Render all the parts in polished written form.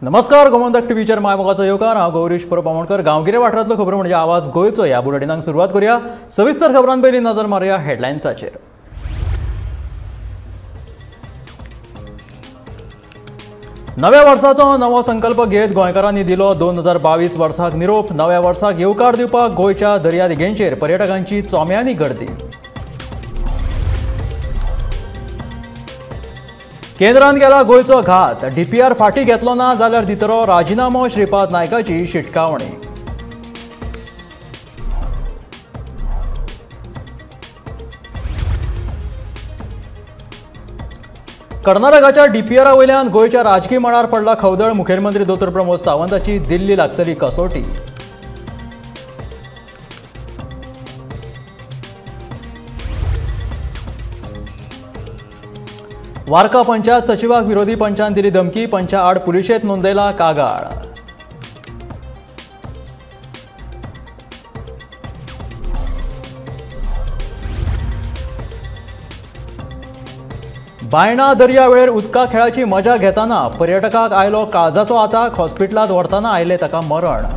नमस्कार, गोमंतक टीव्हीचेर मायमोगाचो येवकार। हांव गौरीश परबावणकर। गांवगिरे वाठारांतलो खबरो म्हणजे आवाज गोंयचो ह्या बुलेटिनाक सुरवात करूया। सविस्तर खबरां पयलीं नजर मारया हेडलायन्साचेर। नव्या वर्साचो नवो संकल्प घेत गोंयकारांनी दिलो 2022 वर्साक निरोप। नव्या वर्साक येवकार दिवपाक गोंयच्या दर्यादेगेंचेर पर्यटकांची चोम्यांनी गर्दी। केंद्रान केला गोंयचो घात। डीपीआर फाटीं घेतलो ना जाल्यार दितलो राजिनामो, श्रीपाद नायकाची शिटकावणी। कर्नाटकाच्या डीपीआरा वयल्यान गोंयच्या राजकीय मळार पडला खवदळ। मुखेलमंत्री दोतोर प्रमोद सावंताची दिल्ली लागतली कसोटी। वार्का पंचायत सचिवाक विरोधी पंचान दिली धमकी। पंचा आड पुलिशेंत नोंदयला कागाळ। बायणा दर्यावेळेर उदका खेळाची मजा घेताना पर्यटकाक आयलो काळजाचो आताक। हॉस्पिटलांत व्हरतना आयले ताका मरण।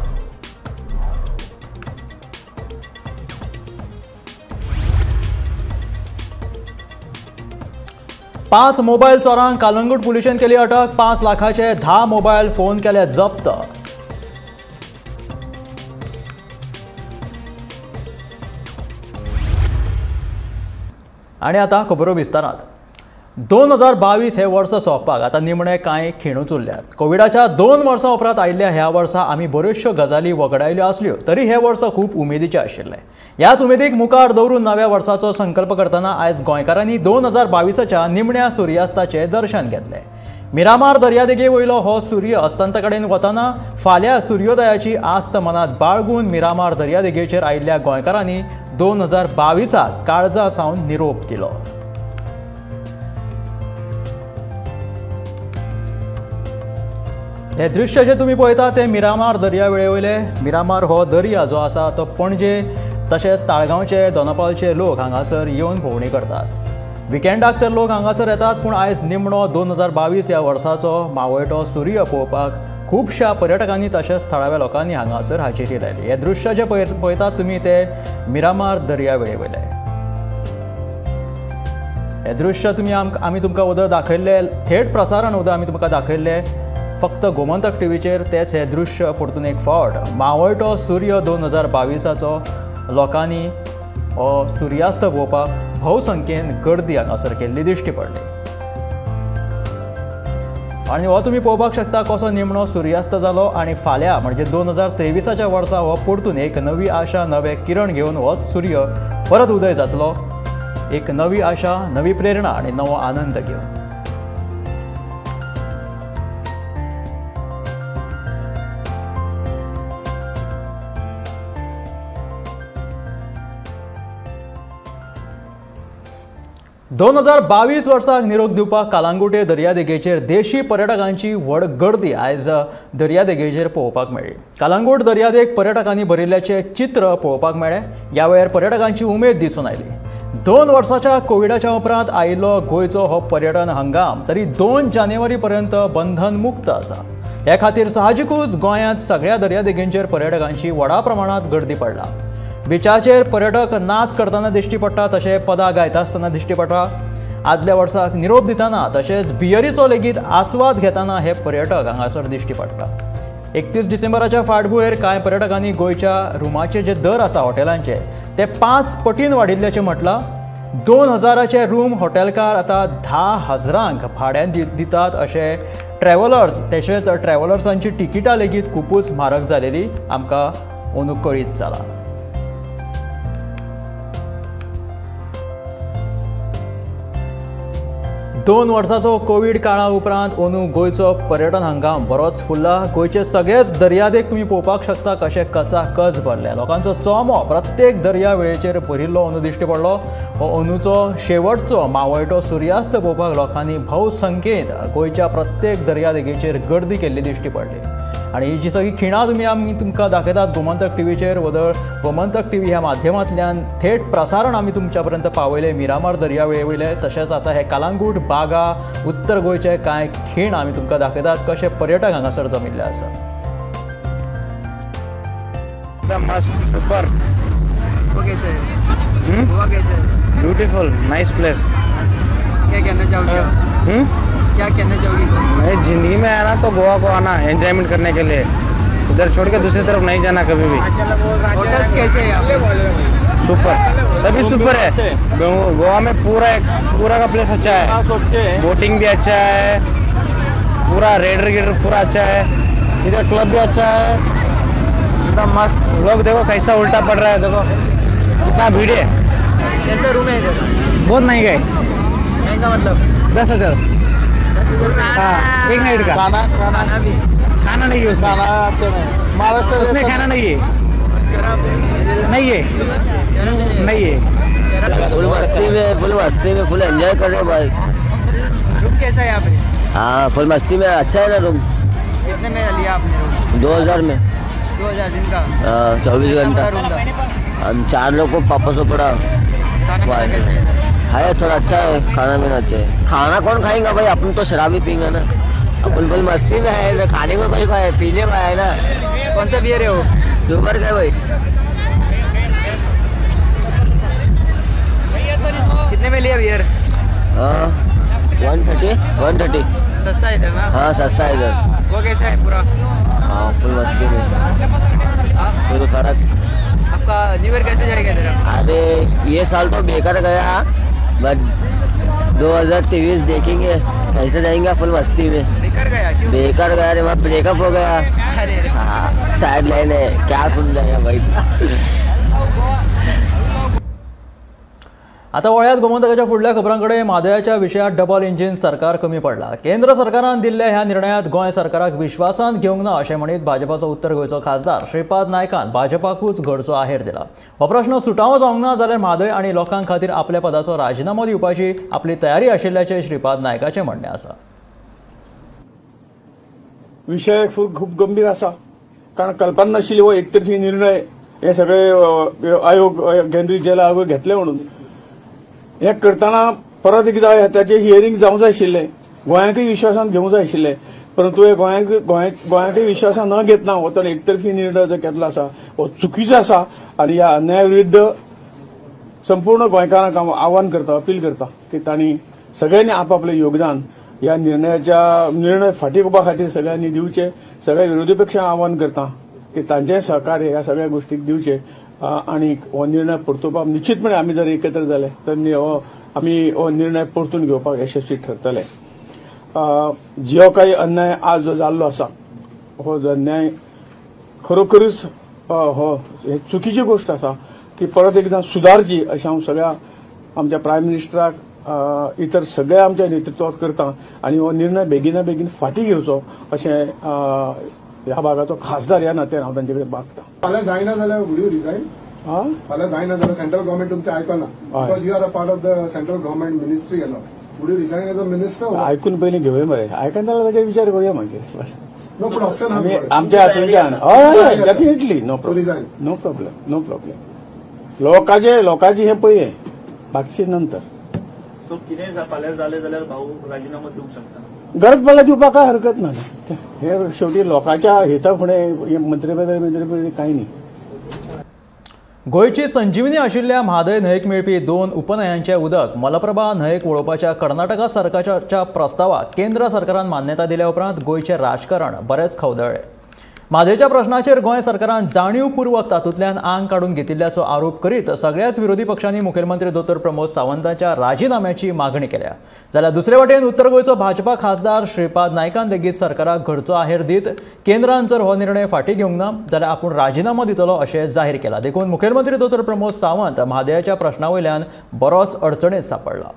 पांच मोबायल चोरांक कालंगूट पुलिशेन केली अटक। 5 लाखाचे 10 मोबायल फोन केले जप्त। आनी आतां खबरो विस्तारांत। 2022 हे वर्स सोंपपाक आतां निमणे कांय खिणूच उरल्यात। कोविडाच्या 2 वर्सां उपरांत आयिल्ल्या ह्या वर्सा आमी बऱ्योचश्यो गजाली वगडायल्यो आसल्यो, तरी हे वर्स खूब उमेदीचें आशिल्लें। ह्याच उमेदीक मुखार दवरून नव्या वर्साचो संकल्प करतना आयज गोंयकारांनी 2022च्या निमण्या सुर्यास्ताचें दर्शन घेतलें। मिरामार दर्यादेगे वयलो हो सूर्य अस्तंता कडेन वतना फाल्यां सुर्योदयाची आस्त मनात बाळगून मिरामार दर्यादेगेचेर आयिल्ल्या गोंयकारांनी 2022क काळजा सावन निरोप दिलो। हे दृश्य जे तुम्ही पळयता ते मिरामार दर्यावेळे वयले। मिरामार हो दर्या जो आसा तो पणजे तशेंच ताळगांवचे, दोनापावलचे लोक हांगासर येवन भोंवडी करतात। विकेंडाक तर लोक हांगासर येतात, पूण आयज निमणो 2022 ह्या वर्साचो मावळटो सूर्य पळोवपाक खुबश्या पर्यटकांनी तशेंच थळाव्या लोकांनी हांगासर हाजेरी लायली। हे दृश्य जे पळयतात तुम्ही ते मिरामार दर्यावेळे वयले। हे दृश्य तुम्ही आमी तुमकां उदक दाखयल्ले, थेट प्रसारण उदक आमी तुमकां दाखयल्ले फक्त गोमंतक टीव्हीचेर। तेच हे दृश्य परतून एक फावट मावळटो सूर्य 2022चो लोकांनी हो सुर्यास्त पळोवपाक भोवसंख्येन गर्दी हांगासर केल्ली दिश्टी पडली। आनी हो तुमी पळोवपाक शकता कसो निमणो सुर्यास्त जालो। आनी फाल्यां म्हणजे 2023च्या वर्सा हो परतून एक नवी आशा, नवे किरण घेवन हो सूर्य परत उदय जातलो। एक नवी आशा, नवी प्रेरणा आनी नवो आनंद घेवन। दोन 2022 वर्साक निरोप दिवपाक कालंगुटे दर्यादेगेचेर देशी पर्यटकांची व्हड गर्दी आयज दर्यादेगेचेर पळोवपाक मेळ्ळी। कालंगूट दर्यादेग पर्यटकांनी भरिल्ल्याचे चित्र पळोवपाक मेळ्ळें। ह्या वेळार पर्यटकांची उमेद दिसून आयली। 2 वर्साच्या कोविडाच्या उपरांत आयिल्लो गोंयचो हो पर्यटन हंगाम तरी 2 जानेवारी पर्यंत बंधन मुक्त आसा। ह्या खातीर साहजिकूच गोंयांत सगळ्या दर्यादेगेंचेर पर्यटकांची व्हडा प्रमाणांत गर्दी पडला। बिचाचेर पर्यटक नाच करतना दिश्टी पडटा, तशें पदां गायता आसतना दिश्टी पडटा। आदल्या वर्साक निरोप दितना तशेंच बियरीचो लेगीत आस्वाद घेतना हे पर्यटक हांगासर दिश्टी पडटा। 31 डिसेंबराच्या फाटभुंयेर कांय पर्यटकांनी गोंयच्या रुमाचे जे दर आसा हॉटेलांचे ते 5 पटीन वाडिल्ल्याचें म्हटलां। 2000चे रूम हॉटेलकार आतां 10,000क भाड्यान दितात अशें ट्रॅव्हलर्स, तशेंच ट्रॅव्हलर्सांची तिकिटां लेगीत खुबूच म्हारग जालेली आमकां अंदू कळीत जाला। 2 वर्साचो कोविड काळा उपरांत अंदू गोंयचो पर्यटन हंगाम बरोच फुल्ला। गोंयचे सगळेच दर्यादेग तुम्ही पळोवपाक शकता कशे कचाकच भरले। लोकांचो चोमो प्रत्येक दर्यावेळेचेर भरिल्लो अंदू दिश्टी पडलो। हो अंदूचो शेवटचो मावळटो सुर्यास्त पळोवपाक लोकांनी भोवसंख्येन गोंयच्या प्रत्येक दर्यादेगेचेर गर्दी केल्ली दिश्टी पडली। आणि ही जी सगळी खिणां आमी तुमकां दाखयतात गोमंतक टीव्हीचेर गोमंतक टीव्ही ह्या माध्यमांतल्यान थेट प्रसारण आमी तुमच्या पर्यंत पावयले मिरामार दर्यावेळे वयले तशेंच आतां हे कलांगूट बागा उत्तर गोंयचे कांय खीण आमी तुमकां दाखयतात कशे पर्यटक हांगासर जमिल्ले आसा. मस्त सुपर कैसे गोवा कैसे ब्यूटीफुल नाइस प्लेस. क्या कहना चाहोगे क्या कहना चाहोगे? मैं जिंदगी में आया ना तो गोवा को आना एंजॉयमेंट करने के लिए, उधर छोड़ के दूसरी तरफ नहीं जाना कभी भी. होटल्स कैसे हैं? सुपर सभी सुपर है. गोवा में पूरा का प्लेस अच्छा है, बोटिंग भी अच्छा है, पूरा रेडर गिडर पूरा अच्छा है, इधर क्लब भी अच्छा है एकदम मस्त. लोग देखो कैसा उल्टा पड़ रहा है, देखो कितना भीड़ है. कैसा रूम है इधर? बहुत महंगा है. महंगा मतलब 10,000. 10,000 में हाँ, एक नाइट का. खाना भी खाना नहीं है उसमें. महाराष्ट्र उसमें खाना नहीं है. शराब नहीं है. नहीं है. फुल मस्ती में फुल एंजॉय कर रहे हो भाई. रूम कैसा है यहाँ पे? हाँ फुल मस्ती में अच्छा है ना रूम. कितने में लिया आपने रूम? 2000 में. 2000 दिन का? 24 घंटा. रूम का हम 4 लोग को पापा से पड़ा. खाना पीना कैसा है? है थोड़ा अच्छा है, खाना पीना अच्छा है. खाना कौन खाएंगा भाई, अपन तो शराब ही पीएंगे ना. अपन फुल मस्ती में है, खाने को कोई है पीने को है ना. कौन सा बियर है वो? दोपहर का भाई. कितने में लिया बियर? 130. सस्ता है इधर ना? हाँ सस्ता है इधर. वो कैसा है पूरा? हाँ फुल मस्ती में फुल कड़क. आपका न्यू ईयर कैसे जाएगा इधर? अरे ये साल तो बेकार गया, बट 2023 देखेंगे कैसे जाएंगे फुल मस्ती में. बेकार गया क्यों? बेकार गया रे, वहाँ ब्रेकअप हो गया. अरे हाँ साइड लाइन है, क्या सुन जाएगा भाई. आता वळ्यात गोमंतकाच्या फुडल्या खबरांकडे. म्हादयाच्या विशयात डबल इंजिन सरकार कमी पडला. केंद्र सरकारान दिल्ल्या ह्या निर्णयात गोंय सरकाराक विश्वासांत घेवंक ना अशें म्हणीत भाजपाचो उत्तर गोंयचो खासदार श्रीपाद नायकान भाजपाकूच घडचो आहेर दिला. हो प्रश्न सुटावो जावंक ना जाल्यार म्हादय आनी लोकां खातीर आपल्या पदाचो राजिनामो दिवपाची आपली तयारी आशिल्ल्याचें श्रीपाद नायकाचें म्हणणें आसा. विषय खूप गंभीर आसा, कारण कल्पना नाशिल्ली हो एकतर्फी निर्णय हे सगळे आयोग केंद्रीय जेल आयोग घेतले म्हणून. हे करतना परत एकदा त्याचे हियरिंग जावंक जाय आशिल्लें, गोंयाकय विश्वासान घेवंक जाय आशिल्लें, परंतु हे गोंयाकय विश्वासान न घेतना हो तो एकतर्फी निर्णय जो केल्लो आसा हो चुकीचो आसा. आणि ह्या अन्याया विरुद्ध संपूर्ण गोंयकारांक हांव आव्हान करता, अपील करता की तांणी सगळ्यांनी आपापलें योगदान ह्या निर्णय फाटी घेवपा खातीर सगळ्यांनी दिवचें. सगळ्या विरोधी पक्षांक आव्हान करता की तांचें सहकार्य ह्या सगळ्या गोष्टीक दिवचें आणि हो निर्णय परतुवपाक निश्चितपणे आमी जर एकत्र जाले तर आमी हो निर्णय परतून घेवपाक यशस्वी ठरतले. जो काही अन्याय आज जो जाल्लो आसा हो अन्याय खरोखरच हो चुकीची गोष्ट आसा, ती परत एकदा सुदारची अशें हांव सगळ्या आमच्या प्रायम मिनिस्टराक इतर सगळ्या आमच्या नेतृत्वाक करता आणि हो निर्णय बेगिना बेगीन फाटी घेवचो अशें ह्या भागाचो खासदार ह्या नात्यान हांव तांचे कडेन मागता. फाल्यां जायना जाल्यार वूड यू रिजाइन? फाल्यां जायना जाल्यार सेंट्रल गव्हर्मेंट तुमचें आयकना, because you are a part of the central government ministry येलो. Would you resign as a minister? आयकून पयलीं घेवया मरे, आयकना जाल्यार ताचेर विचार करूया मागीर. नो पूण ऑप्शन आमच्या हातूंतल्यान हय definitely no problem. No problem. लोकांची हे पळय, बाकीचे नंतर. सो कितें फाल्यां जालें जाल्यार भाऊ राजिनामो दिवंक शकता? गरज पडल्यार दिवपाक काय हरकत ना. हे शेवटी लोकांच्या हिता फुडें मंत्रिपद कांय न्ही. गोंयची संजीवनी आशिल्ल्या म्हादय न्हंयेक मेळपी 2 उपन्हंयांचें उदक मलप्रभा न्हंयेक वळोवपाच्या कर्नाटका सरकाराच्या प्रस्तावाक केंद्र सरकारान मान्यता दिल्या उपरांत गोंयचें राजकारण बरेंच खवदळ्ळें. म्हादयच्या प्रश्नाचेर गोंय सरकारान जाणीवपूर्वक तातूंतल्यान आंग काडून घेतिल्ल्याचो आरोप करीत सगळ्याच विरोधी पक्षांनी मुखेलमंत्री दोतोर प्रमोद सावंतांच्या राजिनाम्याची मागणी केल्या. जाल्यार दुसरे वटेन उत्तर गोंयचो भाजपा खासदार श्रीपाद नायकान लेगीत सरकाराक घडचो आहेर दीत केंद्रान जर हो निर्णय फाटी घेवंक ना जाल्यार आपूण राजिनामो दितलो अशें जाहीर केलां. देखून मुखेलमंत्री दोतोर प्रमोद सावंत म्हादयाच्या प्रश्नावयल्यान बरोच अडचणीत सांपडला.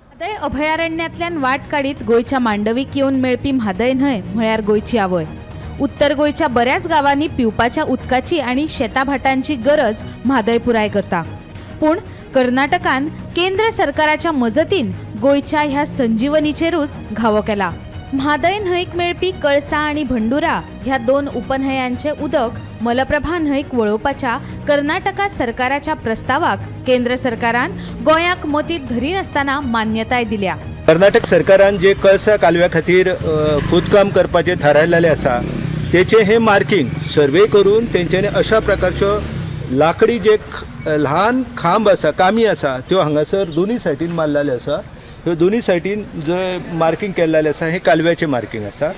म्हादय अभयारण्यातल्यान वाट काडीत गोंयच्या मांडवीक येवन मेळपी म्हादय न्हंय म्हळ्यार गोंयची आवय. उत्तर गोंयच्या बऱ्याच गावांनी पिवपाच्या उदकाची आणि शेताभाटांची गरज म्हादय पुराय करता. पूण कर्नाटकान केंद्र सरकाराच्या मजतीन गोंयच्या ह्या संजीवनीचेरूच घावो केला. म्हादय न्हंयक मेळपी कळसा आणि भंडुरा ह्या दोन उपन्हयांचे उदक मलप्रभा न्हंयक वळोवपाच्या कर्नाटका सरकाराच्या प्रस्तावाक केंद्र सरकारान गोंयाक मतीत धरिनासतना मान्यताय दिल्या। कर्नाटक सरकारान जे कळसा कालव्या खातीर खोदकाम करपाचे थारायलेले आसा तेचे हे मार्किंग सर्वे करून तेंच्यांनी अशा प्रकारच्यो लाकडी जे ल्हान खांब आसा कामी आसा त्यो हांगासर दोनी सायडीन मारलेले आसा। ह्यो दोनी सायडीन जे मार्किंग केल्लेलें आसा हे कालव्याचें मार्किंग आसा।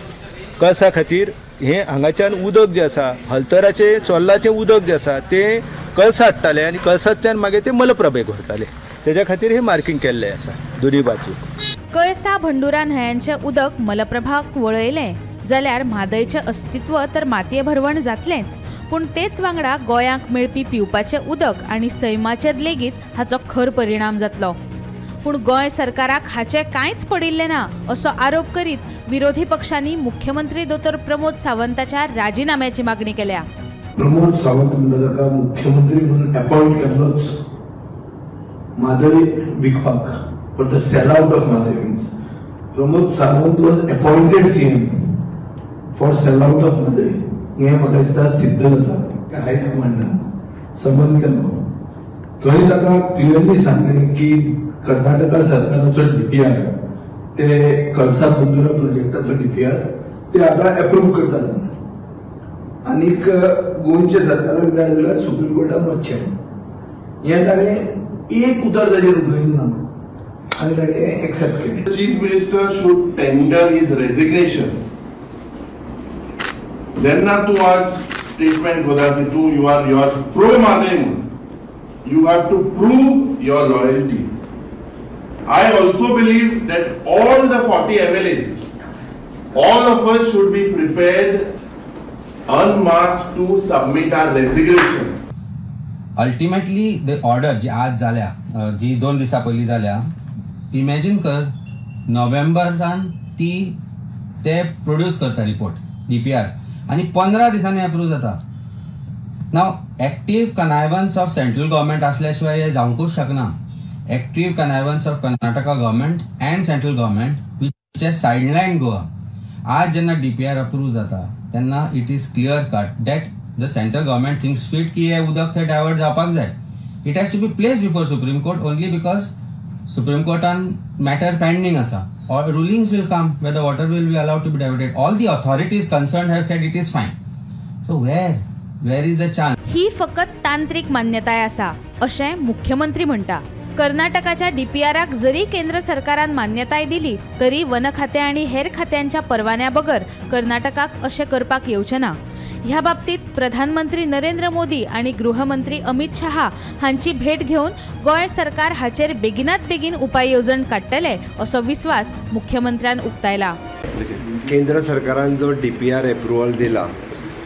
कळसा खातीर हे हांगाच्यान उदक जे आसा हलतराचे चोल्लाचें उदक जे आसा तें कळसा हाडटाले आनी कळसांतल्यान मागीर ते मलप्रभेक व्हरताले, तेज्या खातीर हे मार्किंग केल्लें आसा दोनी बाजू। कळसा भंडुरा न्हंयांचे उदक मलप्रभाक वळयलें जाल्यार म्हादयचें अस्तित्व तर मातये भरवण जातलेंच, पूण तेच वांगडा गोंयाक मेळपी पिवपाचें उदक आनी सैमाचेर लेगीत हाचो खर परिणाम जातलो। पूण गोंय सरकाराक हाचें कांयच पडिल्लें ना असो आरोप करीत विरोधी पक्षांनी मुख्यमंत्री दोतोर प्रमोद सावंताच्या राजीनाम्याची मागणी केल्या। प्रमोद सावंत म्हणटा ताका मुख्यमंत्री म्हणून अपॉइंट केल्लोच म्हादय विकपाक for the sell out of Mhadei means Pramod Sawant was appointed CM for sell out of Mhadei हें म्हाका दिसता सिद्ध जाता। हायकमांडान समन केलो थंय ताका क्लियरली सांगलें की कर्नाटका सरकाराचो डीपीआर ते कळसा बंदुरा प्रोजेक्टाचो डीपीआर ते आता अप्रूव्ह करतात आनीक गोंयच्या सरकाराक जाय जाल्यार सुप्रीम कोर्टान वचचें हें ताणें एक उतर ताचेर उलयलें ना आनी ताणें एक्सेप्ट केलें। Chief minister should tender his resignation. जेन्ना तूं आज स्टेटमेंट करता की तूं यू आर प्रो म्हादय म्हणून you have to prove your loyalty. I also believe that all the 40 MLAs, all of us should be prepared en masse to submit our resignation. Ultimately the order जी आज जाल्या जी 2 दिसा पयली जाल्या imagine कर नोव्हेंबरान ती ते produce करता रिपोर्ट डीपीआर आणि 15 दिसांनी अप्रूव्ह जाता। Now active connivance of central government असल्याशिवाय हे जावंकूच शकना। Active connivance of Karnataka government and central government which has sideline Goa. आज जेन्ना डीपीआर अप्रूव्ह जाता तेन्ना it is clear cut that the central government thinks fit की हे उदक थंय डायवर्ट जावपाक जाय। It has to be place before supreme court only because supreme कोर्टान मॅटर पेंडिंग आसा or rulings will come where the water will be allowed to be diverted. All the authorities concerned have said it is fine. So where is the chance? ही फकत तांत्रिक मान्यताय आसा अशें मुख्यमंत्री म्हणटा। कर्नाटकाच्या डीपीआराक जरी केंद्र सरकारान मान्यताय दिली तरी वन खाते आणि हेर खात्यांच्या परवान्या बगर कर्नाटकाक अशें करपाक येवचें ना। ह्या बाबतीत प्रधानमंत्री नरेंद्र मोदी आणि गृहमंत्री अमित शहा हांची भेट घेऊन गोय सरकार हाचेर बेगिनात बेगीन उपाय येवजण काडटले असो विश्वास मुख्यमंत्र्यान उक्तायला। केंद्र सरकारान जो डीपीआर अप्रुवल दिला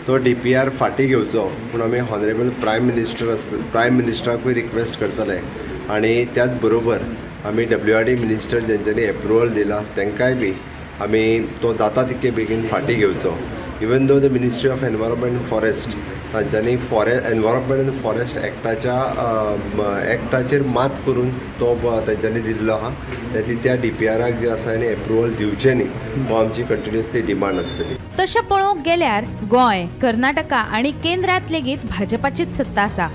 तो डीपीआर फाटी घेवचो पूण आमी हॉनरेबल प्रायम मिनिस्टराकूय रिक्वेस्ट करतले आणि त्याच बरोबर आमी WRD मिनिस्टर जेंच्यांनी अप्रुवल दिला तांकांय बी आमी तो जाता तितके बेगीन फाटी घेवचो। Even though the ministry of environment and forest तांच्यांनी एनवायरमेंट एंड फॉरेस्ट एक्टाचेर मात करून तो तांच्यांनी दिल्लो आहा त्या डीपीआराक जे आसा आनी अप्रुवल दिवचें न्ही हो आमची कंटिन्युअस ती डिमांड आसतली। तशें पळोवंक गेल्यार गोंय कर्नाटका आनी केंद्रांत लेगीत भाजपाचीच सत्ता आसा,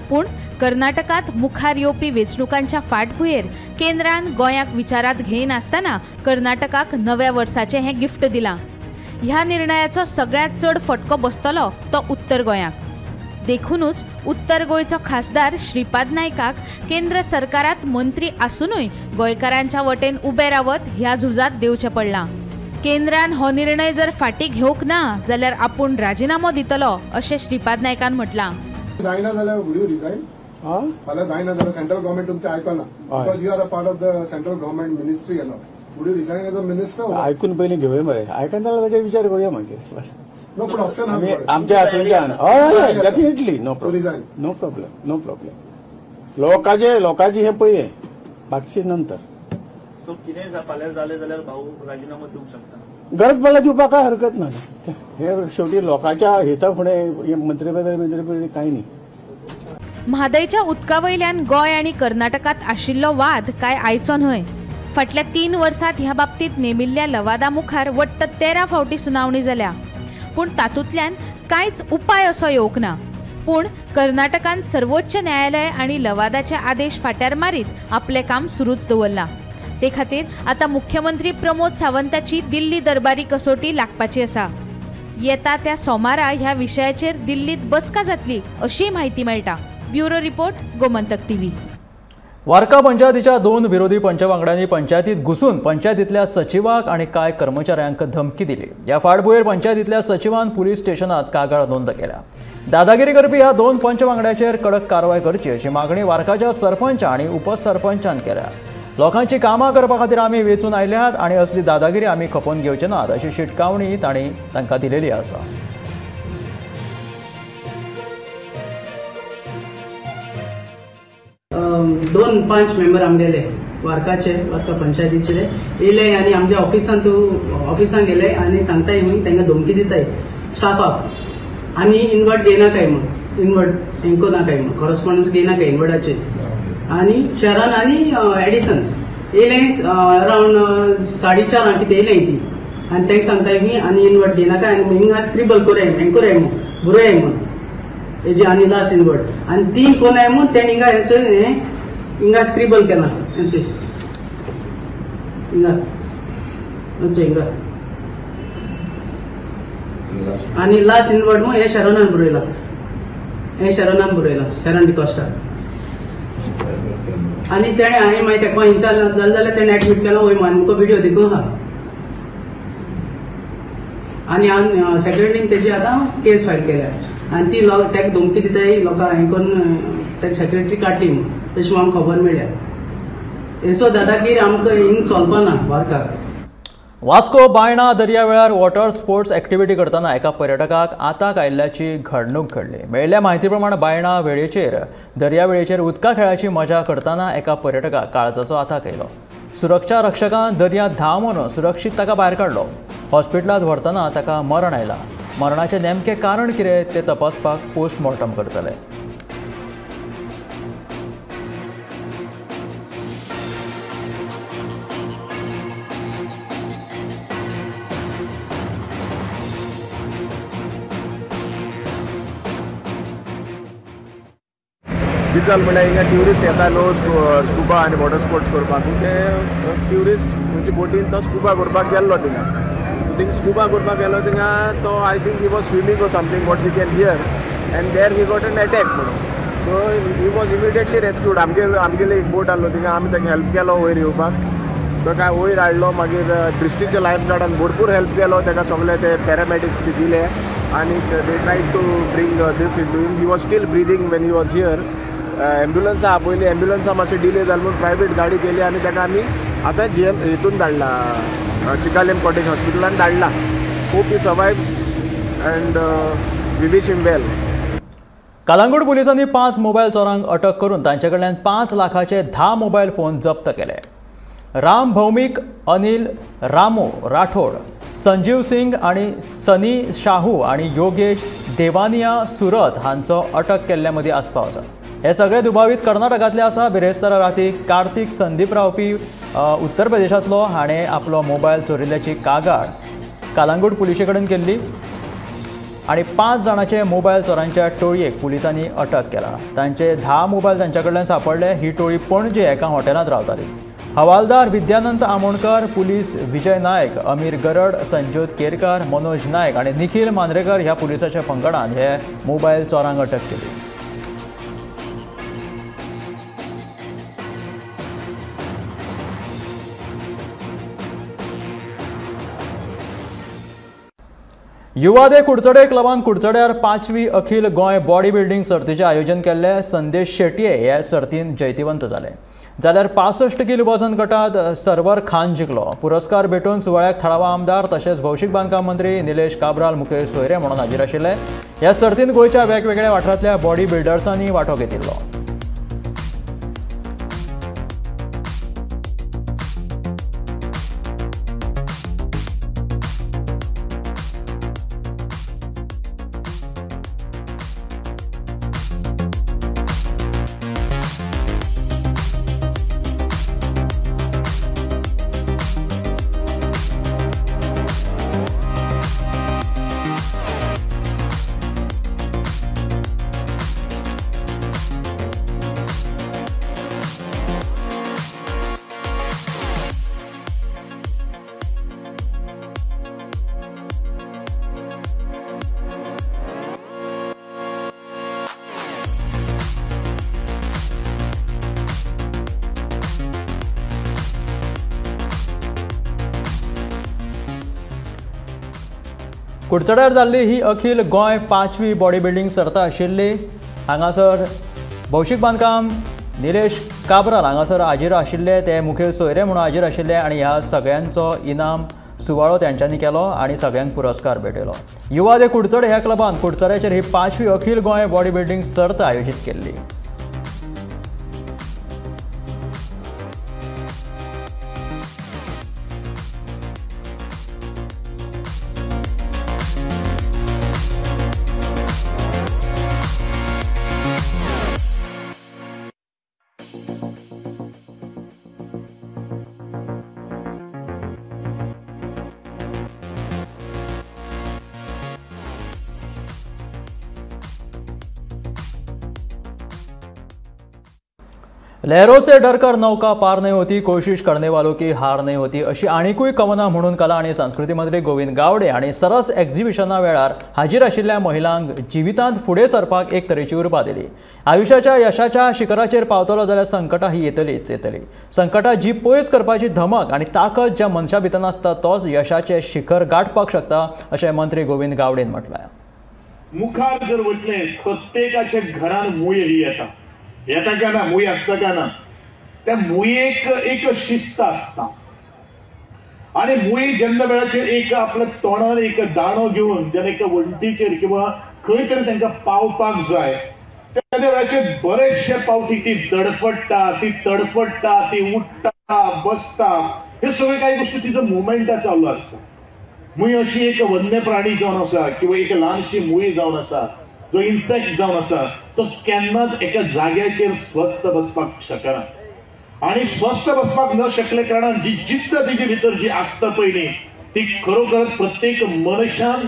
पूण कर्नाटकात मुखार येवपी वेंचणुकांच्या फाटभुंयेर केंद्रान गोंयाक विचारात घेयनासतना कर्नाटकाक नव्या वर्साचें हें गिफ्ट दिलां। ह्या निर्णयाचो सगळ्यात चड फटको बसतलो तो उत्तर गोंयाक। देखूनच उत्तर गोंयचो खासदार श्रीपाद नायकाक केंद्र सरकारात मंत्री आसूनय गोंयकारांच्या वटेन उबे रावत ह्या झुजात देवचें पडलां। केंद्रान हो निर्णय जर फाटी घेवंक ना जाल्यार आपूण राजीनामो दितलो अशें श्रीपाद नायकान म्हटलां। जायना जाल्यार वूड यू रिजाइन? फाल्यां जायना जाल्यार सेंट्रल गव्हर्नमेंट तुमचें आयकना because you are a part of the central government ministry येलो। Would you resign as a minister? आयकून पयलीं घेवया मरे, आयकना जाल्यार ताचेर विचार करूया मागीर। नो पूण ऑप्शन आमी आमच्या हातूंतल्यान हय definitely no problem no problem लोकांची हें पळय बाकीचे नंतर। सो कितें फाल्यां जालें जाल्यार भाऊ राजीनामो दिवंक शकता? गरज पडल्यार दिवपाक काय हरकत ना। हे शेवटी लोकांच्या हिता फुडें मंत्री कांय न्ही। म्हादयच्या उदका वयल्यान गोंय आनी कर्नाटकात आशिल्लो वाद काय आयचो न्हय। फाटल्या 3 वर्सांत ह्या बाबतींत नेमिल्ल्या लवादा मुखार वट्ट 13 फावटी सुनावणी जाल्या, पूण तातूंतल्यान कांयच उपाय असो येवंक ना. पूण कर्नाटकान सर्वोच्च न्यायालय आनी लवादाचे आदेश फाट्यार मारीत आपलें काम सुरूच दवरलां. ते खातीर आतां मुख्यमंत्री प्रमोद सावंताची दिल्ली दरबारी कसोटी लागपाची आसा. येता त्या सोमारा ह्या विशयाचेर दिल्लीत बसका जातली अशी म्हायती मेळटा. Bureau report, Gomantak TV. Varca पंचायतीच्या 2 विरोधी पंच वांगड्यांनी पंचायतीत घुसून पंचायतीतल्या सचिवाक आणि कांय कर्मचाऱ्यांक धमकी दिली. ह्या फाटभुंयेर पंचायतीतल्या सचिवान पुलीस स्टेशनात कागाळ नोंद केल्या. दादागिरी करपी ह्या 2 पंच वांगड्याचेर कडक कारवाय करची अशी मागणी वार्काच्या सरपंच आणि उपसरपंचान केल्या. लोकांची कामां करपा खातीर आमी वेचून आयल्यात आनी असली दादागिरी आमी खपोवन घेवचे नात अशी शिटकावणी तांणी तांकां दिलेली आसा. 2 पंच मेंबर आमगेले वार्का पंचायतीचे येयले आनी आमच्या ऑफिसान गेले आनी सांगताय म्हूण तांकां धमकी दिताय स्टाफाक आनी इनवर्ट घेयनाकाय म्हूण इनवर्ट हेंको नाकाय म्हूण कॉरस्पॉन्डन्स घेयनाकाय इनवर्टाचेर आनी शरण आनी एडिसन येयले अरावंड 4:30 कितें येयलें ती आनी तांकां सांगताय मी आनी इनवर्ट घेयनाकाय आनी हिंगा स्क्रिबल कोराय हें कोराय म्हूण बरोय म्हूण हेजी आनी लास्ट इनवर्ट आनी 3 कोनाय म्हूण तेणें हिंगा स्क्रिबल केला हेंचे हिंगा आनी लास्ट इनवर्ट म्हूण हे शरणान बरयला शरण डिकॉस्टा आनी तेणें हांवें मागीर तेका हिंचा जालें जाल्यार तेणें एडमीट केला वय आमकां व्हिडिओ देखून आहा आनी हांव सेक्रेटरीन तेजी आतां केस फायल केल्या आनी ती तेका धमकी दिताय लोकां हें करून तेका सेक्रेटरी काडली म्हूण तशें आमकां खबर मेळ्ळ्या. हेसो दादागिरी आमकां हिंग चलपाना वार्काक. वास्को बायणा दर्यावेळार वॉटर स्पोर्ट्स एक्टिविटी करतना एका पर्यटकाक आताक आयिल्ल्याची घडणूक घडली. मेळिल्ल्या म्हायती प्रमाण बायणा दर्यावेळेचेर उदका खेळाची मजा करतना एका पर्यटकाक काळजाचो आताक आयलो. सुरक्षा रक्षकान दर्यांत धांव मारून सुरक्षीत ताका भायर काडलो. हॉस्पिटलांत व्हरतना ताका मरण आयलां. मरणाचें नेमकें कारण कितें तें तपासपाक पोस्टमॉर्टम करतले. डिजल म्हणल्यार हिंगा ट्युरिस्ट येता न्हू स्कुबा आनी वॉटर स्पोर्ट्स करपाक ते ट्युरिस्ट म्हणजे बोटीन तो स्कुबा करपाक गेल्लो थिंगा स्कुबा करपाक गेलो थिंगा तो I think he was swimming or something what we can hear and there he got an attack म्हणून so he was immediately rescued. आमगेले एक बोट आहलो थिंगा आमी ताका हेल्प केलो वयर येवपाक. तो काय वयर हाडलो मागीर डिस्ट्रिक्टच्या लायफ गार्डान भरपूर हेल्प केलो ताका सगळे ते पॅरामेडिक्स दिले आनी they tried to bring this in to him. He was still breathing when he was here. एम्ब्युलन्सा पयली एम्ब्युलन्सा मातशी डिले जाली म्हणून प्रायवेट गाडी केली आनी ताका आमी आतां हितून धाडला चिकालेम कॉटेज हॉस्पिटलान धाडला. Hope he survives and we wish him well. Calangute पुलिसांनी 5 मोबायल चोरांक अटक करून तांचे कडल्यान 5 लाखाचे 10 मोबायल फोन जप्त केले. राम भौमिक, अनिल रामो राठोड, संजीव सिंग आणि सनी शाहू आणि योगेश देवानिया सुरत हांचो अटक केल्ल्या मदीं आस्पाव आसा. हे सगळे दुबावीत कर्नाटकांतले आसा. बिरेस्तारा राती कार्तिक संदीप रावपी उत्तर प्रदेशांतलो हाणें आपलो मोबायल चोरिल्ल्याची कागाळ कलांगूट पुलिशे कडेन केल्ली आणि 5 जाणांचे मोबायल चोरांच्या टोळयेक पुलिसांनी अटक केला. तांचे 10 मोबायल तांच्या कडल्यान सापडले. ही टोळी पणजे एका हॉटेलांत रावताली. हवालदार विद्यानंत आमोणकर, पुलीस विजय नायक, अमीर गरड, संजोत केरकार, मनोज नायक आणि निखिल मांद्रेकर ह्या पुलिसाच्या पंगडान हे मोबायल चोरांक अटक केली. युवा दे कुडचडे क्लबान कुडचड्यार 5वी अखिल गोंय बॉडी बिल्डिंग सर्तीचे आयोजन केल्ले. संदेश शेटये हे सर्तीन जैतिवंत जाले. जाल्यार 65 किलो वजन गटात सरवर खान जिखलो. पुरस्कार भेटून सुवाळ्याक थळावा आमदार तशेंच भौशीक बांदकाम मंत्री निलेश काब्राल मुखेल सोयरे म्हणून हाजीर आशिल्ले. ह्या सर्तीन गोंयच्या वेगवेगळ्या वाठारांतल्या बॉडी बिल्डर्सांनी वांटो घेतिल्लो. कुडचड्यार जाल्ली ही अखिल गोंय 5वी बॉडी बिल्डिंग सर्त आशिल्ली। हांगासर भौशीक बांदकाम निलेश काब्राल हांगासर हाजीर आशिल्ले, ते मुखेल सोयरे म्हणून हाजीर आशिल्ले आनी ह्या सगळ्यांचो इनाम सुवाळो तेंच्यांनी केलो आनी सगळ्यांक पुरस्कार भेटयलो। युवा दे कुडचडे ह्या क्लबान कुडचड्याचेर ही 5वी अखिल गोंय बॉडी बिल्डिंग सर्त आयोजीत केल्ली। लहरों से डरकर नौका पार नहीं होती, कोशिश करने वालों की हार नहीं होती अशी आणिकूय कवना म्हणून कला आणि संस्कृती मंत्री गोविंद गावडे आणि सरस एक्झिबिशना वेळार हाजीर आशिल्ल्या महिलांक जिवितांत फुडें सरपाक एक तरेची उर्बा दिली। आयुष्याच्या यशाच्या शिखराचेर पावतलो जाल्यार संकटां ही येतलीच येतली। संकटां जी पयस करपाची धमक आणि ताकद ज्या मनशा भितर आसता तोच यशाचे शिखर गाठपाक शकता अशें मंत्री गोविंद गावडेन म्हटलां। मुखार जर वतले प्रत्येकाच्या घरान मूय ही येता का ना, मूय असता का ना, त्या मुयेक एक शिस्त असता आणि मुय जेन्ना वेळाचेर एक आपल्या तोंडान एक दाणो घेऊन जेन्ना एका वंटीचेर किंवा खंय तरी तांकां पावपाक जाय त्या वेळाचेर बरेचशे पावटी ती धडफडटा, ती उठता बसता, हे सगळे काही गोष्टी तिचो मुवमेंटा चालू असता। मुय अशी एक वन्य प्राणी जावन आसा किंवा एक ल्हानशी मुय जावन आसा, जो इन्सेक्ट जावन आसा तो केन्नाच एका जाग्याचेर स्वस्थ बसपाक शकना आणि स्वस्थ बसपाक न शकले कारणान जी जिद्द तिचे भितर जी आसता पयली ती खरोखर प्रत्येक मनशान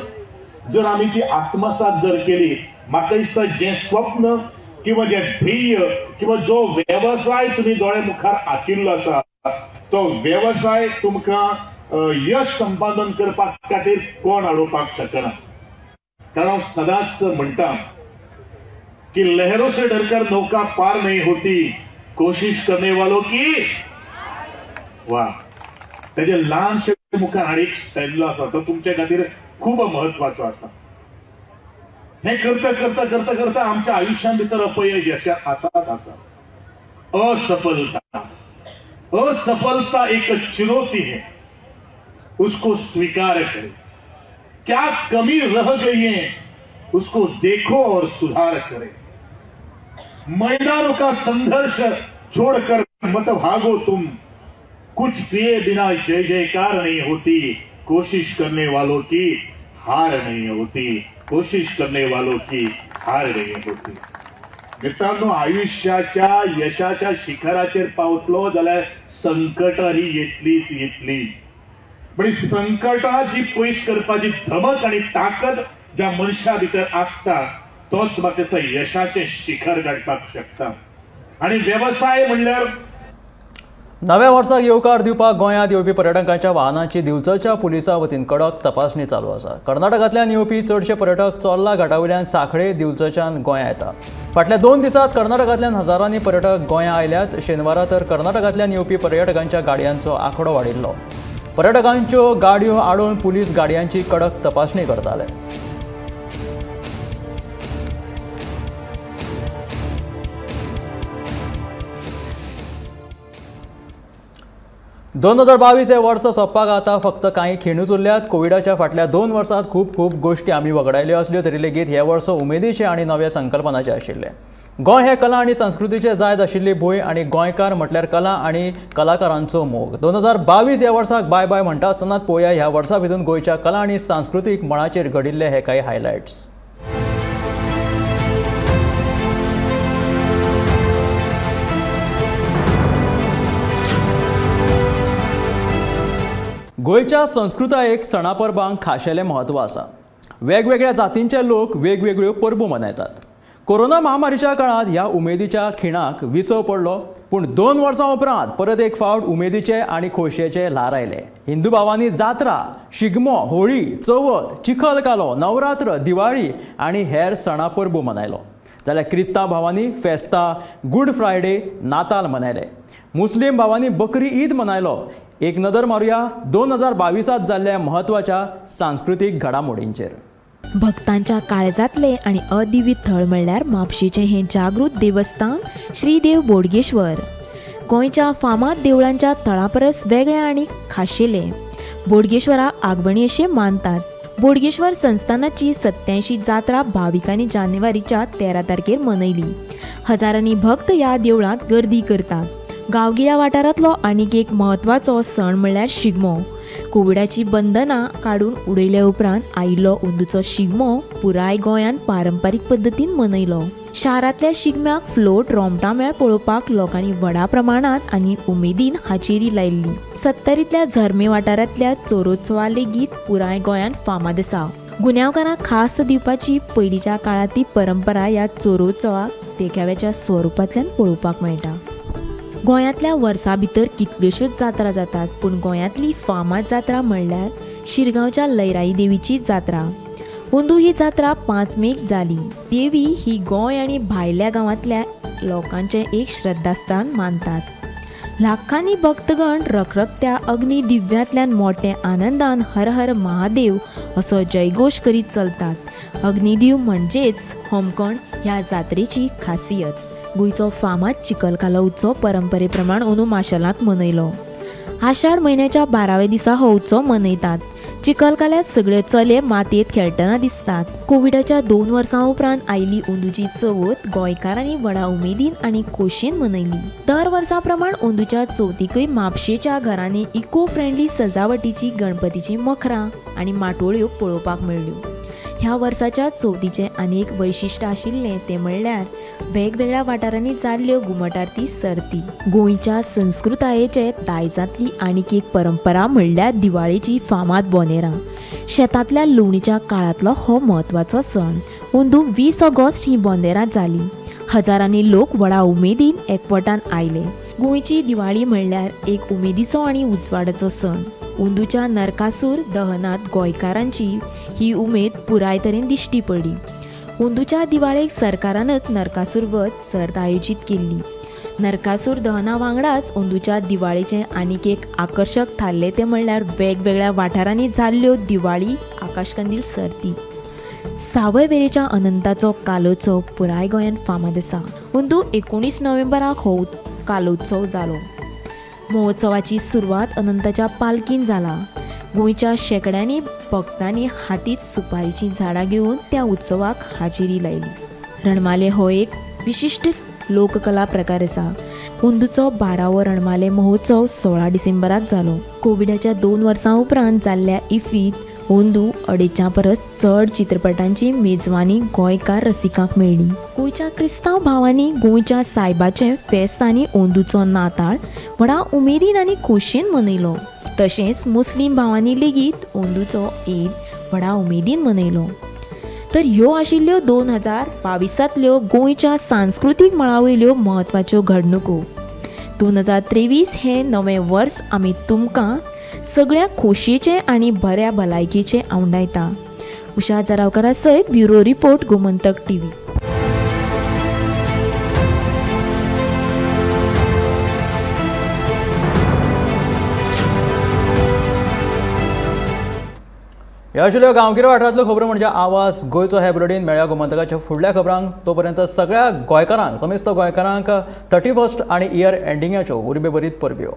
जर आमी ती आत्मसात जर केली, म्हाका दिसता जे स्वप्न किंवा जे ध्येय किंवा जो व्यवसाय तुम्ही दोळे मुखार आकिल्लो आसा तो व्यवसाय तुमकां यश संपादन करपाक खातीर कोण आडोवपाक शकना। कारण हांव सदांच म्हणटा कि लहरों से डरकर नौका पार नहीं होती, कोशिश करने वालों की वाह। तेजे ल्हानशे मुखार आनी एक स्टेल्लो आसा तो तुमच्या खातीर खूब महत्वाचो आसा। हे करता करता करता करता आमच्या आयुष्यां भितर अपयश यशात आसाच आसा। असफलता एक चुनौती है, उसको स्वीकार करें। क्या कमी रह गई है उसको देखो और सुधार करें। मैदानों का संघर्ष छोड़कर मत भागो तुम, कुछ किए बिना जय जयकार नहीं होती, कोशिश करने वालों की हार नहीं होती, कोशिश करने वालों की हार नहीं होती। मित्रांनो, आयुष्याच्या यशाच्या शिखराचेर पावतलो जाल्यार संकटां ही येतलीच येतली, पण संकटाची पयस करपाची धमक आणि ताकद ज्या मनशा भितर आसता तोच म्हाका यशाचे शिखर गाठपाक शकता। आणि व्यवसाय म्हणल्यार नव्या वर्साक येवकार दिवपाक गोंयांत येवपी पर्यटकांच्या वाहनांची दिवचलच्या पुलिसा वतीन कडक तपासणी चालू आसा। कर्नाटकांतल्यान येवपी चडशे पर्यटक चोर्ला घाटावयल्यान सांखळे दिवचलच्यान गोंयां येतात। फाटल्या 2 दिसांत कर्नाटकांतल्यान हजारांनी पर्यटक गोंयां आयल्यात। शेनवारा तर कर्नाटकांतल्यान येवपी पर्यटकांच्या गाडयांचो आंकडो वाडिल्लो। पर्यटकांच्यो गाडयो आडोवन पुलीस गाडयांची कडक तपासणी करताले। 2022 हे वर्स सोंपपाक आतां फक्त कांय खिणूच उरल्यात। कोविडाच्या फाटल्या 2 वर्सांत खूब गोश्टी आमी वगडायल्यो आसल्यो तरी लेगीत हे वर्स उमेदीचे आनी नव्या संकल्पनाचे आशिल्ले। गोंय हे कला आनी संस्कृतीचे जायत आशिल्ली भूंय आनी गोंयकार म्हटल्यार कला आनी कलाकारांचो मोग। 2022 ह्या वर्साक बाय बाय म्हणटा आसतनाच पळोवया ह्या वर्सा भितर गोंयच्या कला आनी सांस्कृतीक मळाचेर घडिल्ले हे कांय हायलायट्स। गोंयच्या संस्कृतायेक सणा परबांक खाशेलें म्हत्व आसा। वेगवेगळ्या जातींचे लोक वेगवेगळ्यो परबो मनयतात। कोरोना महामारीच्या काळात ह्या उमेदीच्या खिणाक विसव पडलो, पूण 2 वर्सां उपरांत परत एक फावट उमेदीचे आनी खोशयेचे ल्हार आयले। हिंदू भावांनी जात्रा, शिगमो, होळी, चवथ, चिखल कालो, नवरात्र, दिवाळी आनी हेर सणा परबो मनयलो। जाल्यार क्रिस्तांव भावांनी फेस्तां, गुड फ्रायडे, नाताल मनयले। मुस्लीम भावांनी बकरी ईद मनयलो। एक नदर मारूया 2022 जाल्ल्या महत्वाच्या सांस्कृतिक घडामोडींचेर. भक्तांच्या काळजातले आणि अदिव्य थळ म्हणल्यार म्हापशेचें हें जागृत देवस्थान श्री देव बोडगेश्वर. गोंयच्या फामाद देवळांच्या थळा परस वेगळें आनी खाशेलें. बोडगेश्वराक आगमणी अशें मानतात. बोडगेश्वर संस्थानाची 87वी जात्रा भाविकांनी जानेवारीच्या 13 तारखेर मनयली. हजारांनी भक्त ह्या देवळांत गर्दी करतात. गांवगिऱ्या वाठारांतलो आनीक एक म्हत्वाचो सण म्हणल्यार शिगमो. कोविडाची बंधनां काडून उडयल्या उपरांत आयिल्लो अंदूचो शिगमो पुराय गोंयांत पारंपारीक पद्दतीन मनयलो. शारांतल्या शिगम्याक फ्लोट रोमटा मेळ पळोवपाक लोकांनी व्हडा प्रमाणांत आनी उमेदीन हाजेरी लायिल्ली. 70ल्या झर्मे वाठारांतल्या चोरोत्सवा लेगीत पुराय गोंयांत फामाद आसा. गुन्यांवकारांक खास दिवपाची पयलींच्या काळांतली परंपरा ह्या चोरोत्सवाक देखाव्याच्या स्वरुपांतल्यान पळोवपाक मेळटा. गोंयांतल्या वर्सां भितर कितल्योश्योच जात्रा जातात, पूण गोंयांतली फामाद जात्रा म्हणल्यार शिरगांवच्या लयराई देवीची जात्रा. अंदू ही जात्रा 5 मेक जाली. देवी ही गोंय आनी भायल्या गांवांतल्या लोकांचें एक श्रद्धास्थान मानतात. लाखांनी भक्तगण रखरखत्या अग्नी दिव्यांतल्यान मोठे आनंदान हर हर महादेव असो जयघोश करीत चलतात. अग्निदीव म्हणजेच होमखण ह्या जात्रेची खासियत. गोंयचो फामाद चिखलकालो उत्सव परंपरे प्रमाण अंदू माशेलांत मनयलो. आषाढ म्हयन्याच्या 12व्या दिसा हो उत्सव मनयतात. चिखलकाल्यात सगळे चले मातयेंत खेळटना दिसतात. कोविडाच्या 2 वर्सां उपरांत आयिल्ली अंदूची चवथ गोंयकारांनी व्हडा उमेदीन आनी खोशयेन मनयली. दर वर्सा प्रमाण अंदूच्या चवथीकय म्हापशेच्या घरांनी इको फ्रेंडली सजावटीची गणपतीची मखरां आनी माटोळ्यो पळोवपाक मेळ्ळ्यो. ह्या वर्साच्या चवथीचें आनी एक वैशिश्ट आशिल्लें तें म्हणल्यार वेगवेगळ्या वाठारांनी जाल्ल्यो घुमट आरती सर्ती. गोंयच्या संस्कृतायेचे दायजांतली आनीक एक परंपरा म्हणल्यार दिवाळेची फामाद बोनेरां. शेतांतल्या लुवणीच्या काळांतलो हो म्हत्वाचो सण. अंदू 20 ऑगस्ट ही बोनेरां जाली. हजारांनी लोक व्हडा उमेदीन एकवटान आयले. गोंयची दिवाळी म्हणल्यार एक उमेदीचो आनी उजवाडाचो सण. अंदूच्या नरकासूर दहनांत गोंयकारांची ही उमेद पुराय तरेन दिश्टी पडली. अंदूच्या दिवाळेक सरकारानच नरकासूर वध सर्त आयोजीत केल्ली. नरकासूर दहना वांगडाच अंदूच्या दिवाळेचें आनीक एक आकर्शक थारलें तें म्हणल्यार वेगवेगळ्या वाठारांनी जाल्ल्यो दिवाळी आकाशकंदील सर्ती. सावयवेरेच्या अनंताचो कालोत्सव पुराय गोंयांत फामाद आसा. अंदू 19 नोव्हेंबराक हो कालोत्सव जालो. महोत्सवाची सुरवात अनंताच्या पालखीन जाला. गोंयच्या शेकड्यांनी भक्तांनी हातीत सुपारीची झाडां घेवन त्या उत्सवाक हाजेरी लायली. रणमाले हो एक विशिश्ट लोककला प्रकार आसा. अंदूचो 12वो रणमाले महोत्सव 16 डिसेंबराक जालो. कोविडाच्या 2 वर्सां उपरांत जाल्ल्या इफ्फीत अंदू 2.5 परस चड चित्रपटांची मेजवानी गोंयकार रसिकांक मेळ्ळी. गोंयच्या क्रिस्तांव भावांनी गोंयच्या सायबाचें फेस्त आनी अंदूचो नाताळ व्हडा उमेदीन आनी खोशयेन मनयलो. तशेंच मुस्लीम भावांनी लेगीत अंदूचो ईद व्हडा उमेदीन मनयलो. तर ह्यो आशिल्ल्यो 2022 गोंयच्या सांस्कृतीक मळावयल्यो म्हत्वाच्यो घडणुको. 2023 हें नवें वर्स आमी तुमकां सगळ्या खोशयेचें आनी बऱ्या भलायकेचें आवडायता. उशा जरावकारा सयत ब्युरो रिपोर्ट गोमंतक TV. ह्या आशिल्ल्यो गांवगिऱ्या वाठारांतल्यो खबरो म्हणजे आवाज गोंयचो हे बुलेटीन मेळ्या गोमंतकाच्या फुडल्या खबरांक. तोपर्यंत सगळ्या गोंयकारांक समेस्त गोंयकारांक 31st आनी इयर एंडिंगाच्यो उर्बे बरीत परब्यो.